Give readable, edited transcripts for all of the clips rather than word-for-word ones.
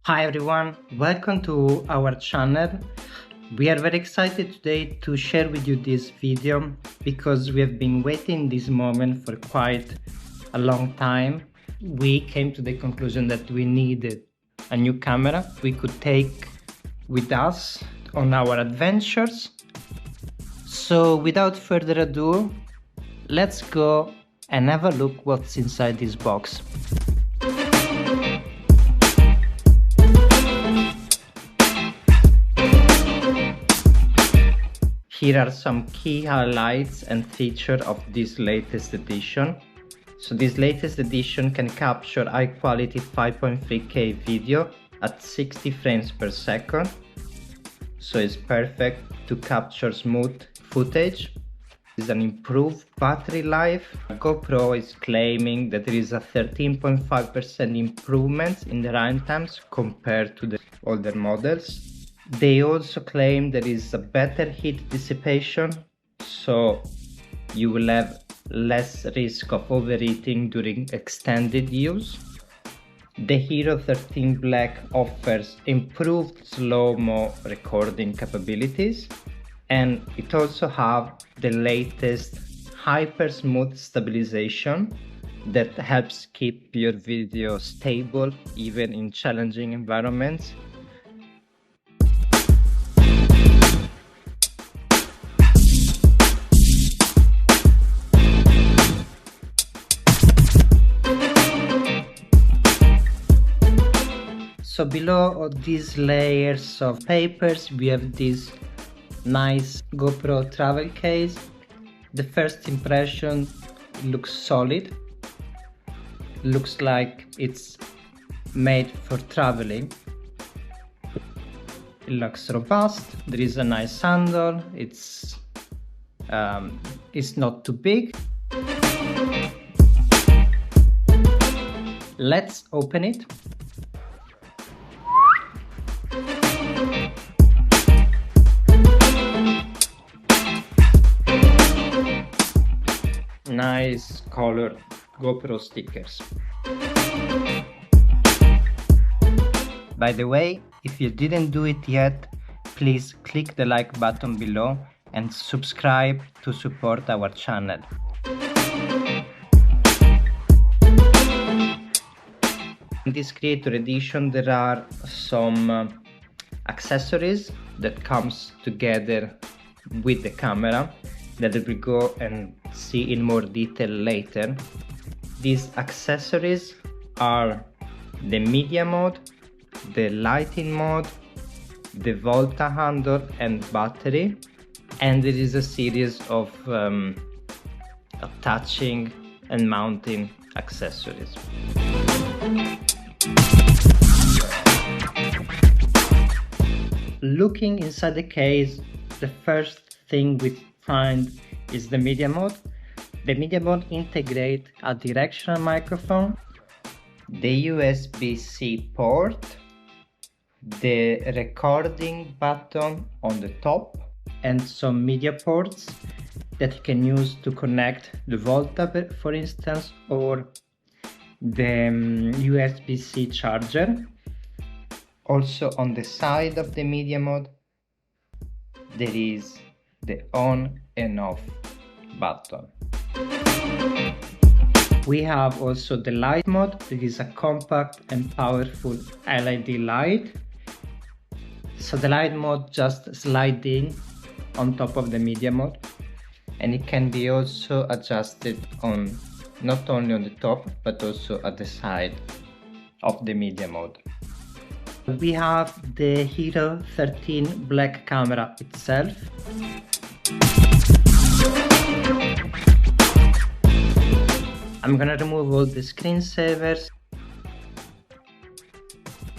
Hi everyone, welcome to our channel. We are very excited today to share with you this video because we have been waiting this moment for quite a long time. We came to the conclusion that we needed a new camera we could take with us on our adventures. So without further ado, let's go and have a look what's inside this box. Here are some key highlights and features of this latest edition. So this latest edition can capture high quality 5.3K video at 60 frames per second. So it's perfect to capture smooth footage. It's an improved battery life. GoPro is claiming that there is a 13.5% improvement in the run times compared to the older models. They also claim there is a better heat dissipation, so you will have less risk of overheating during extended use. The Hero 13 Black offers improved slow-mo recording capabilities, and it also has the latest hyper smooth stabilization that helps keep your video stable even in challenging environments. So below all these layers of papers, we have this nice GoPro travel case. The first impression looks solid. Looks like it's made for traveling. It looks robust. There is a nice handle. It's not too big. Let's open it. Nice colored GoPro stickers. By the way, if you didn't do it yet, please click the like button below and subscribe to support our channel. In this creator edition there are some accessories that comes together with the camera that we will go and see in more detail later. These accessories are the media mode, the lighting mode, the Volta handle and battery, and there is a series of attaching and mounting accessories. Looking inside the case, the first thing we find is the media mode. The media mode integrates a directional microphone, the USB-C port, the recording button on the top, and some media ports that you can use to connect the Volta, for instance, or the USB-C charger. Also on the side of the media mode there is the on and off button. We have also the light mode. It is a compact and powerful LED light. So the light mode just slides in on top of the media mode, and it can be also adjusted on not only on the top but also at the side of the media mode. We have the Hero 13 Black camera itself. I'm gonna remove all the screensavers,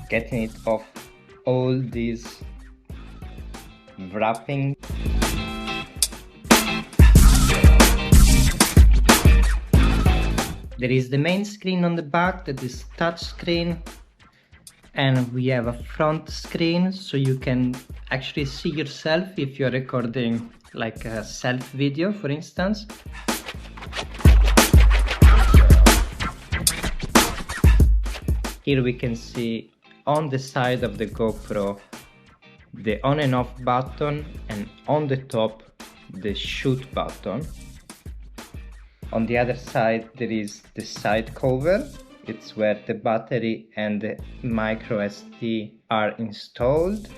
getting it off all this wrapping. There is the main screen on the back that is touch screen, and we have a front screen so you can actually see yourself if you're recording like a self video, for instance. Here we can see on the side of the GoPro the on and off button, and on the top the shoot button. On the other side there is the side cover. It's where the battery and the micro SD are installed.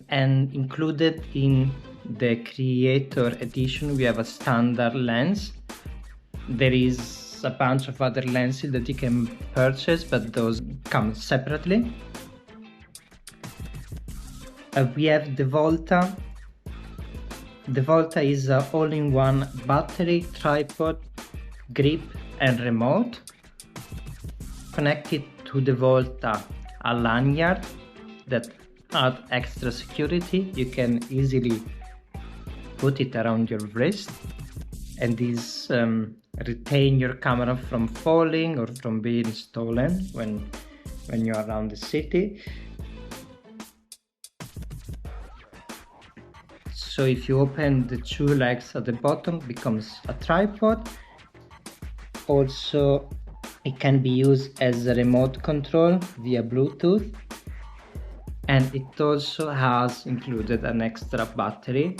And included in the Creator Edition we have a standard lens. There is a bunch of other lenses that you can purchase, but those come separately. We have the Volta. The Volta is an all-in-one battery, tripod, grip and remote. Connected to the Volta a lanyard that adds extra security. You can easily put it around your wrist, and this retain your camera from falling or from being stolen when you're around the city. So if you open the two legs at the bottom, it becomes a tripod. Also, it can be used as a remote control via Bluetooth, and it also has included an extra battery.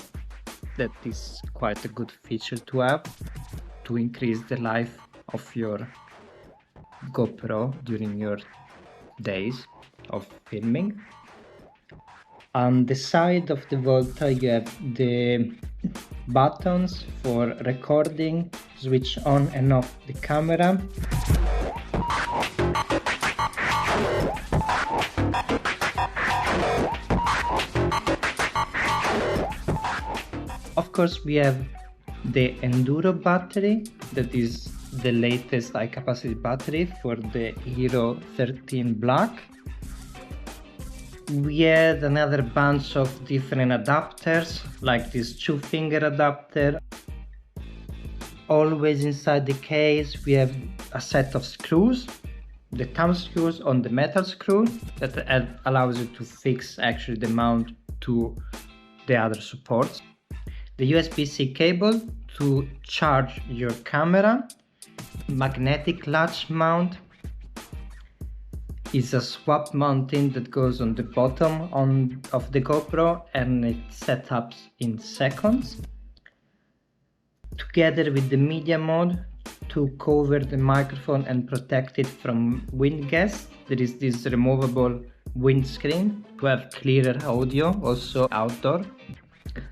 That is quite a good feature to have to increase the life of your GoPro during your days of filming. On the side of the Volta you have the buttons for recording, switch on and off the camera. Of course we have the Enduro Battery, that is the latest high capacity battery for the Hero 13 Black. We had another bunch of different adapters, like this 2-finger adapter. Always inside the case we have a set of screws, the thumb screws on the metal screw that allows you to fix actually the mount to the other supports. The USB-C cable to charge your camera. Magnetic latch mount is a swap mounting that goes on the bottom of the GoPro, and it's set up in seconds. Together with the media mode to cover the microphone and protect it from wind gusts, there is this removable windscreen to have clearer audio also outdoor.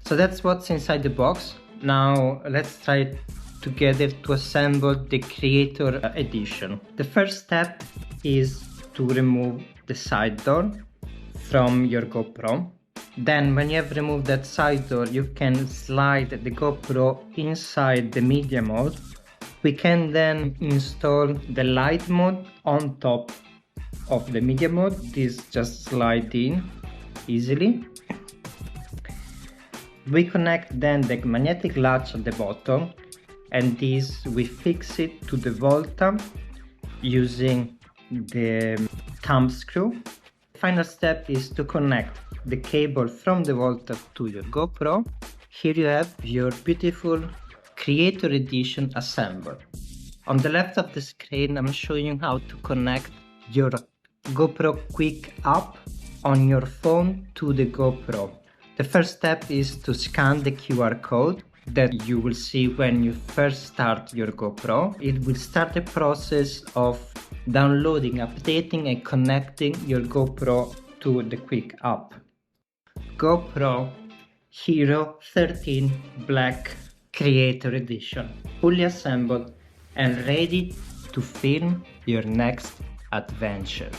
So that's what's inside the box. Now let's try together to assemble the Creator Edition. The first step is to remove the side door from your GoPro. Then when you have removed that side door, you can slide the GoPro inside the media mode. We can then install the light mode on top of the media mode. This just slides in easily. We connect then the magnetic latch at the bottom, and this we fix it to the Volta using the thumb screw. Final step is to connect the cable from the Volta to your GoPro. Here you have your beautiful Creator Edition assembled. On the left of the screen I'm showing you how to connect your GoPro Quick app on your phone to the GoPro. The first step is to scan the QR code that you will see when you first start your GoPro. It will start the process of downloading, updating and connecting your GoPro to the Quick app. GoPro Hero 13 Black Creator Edition, fully assembled and ready to film your next adventure.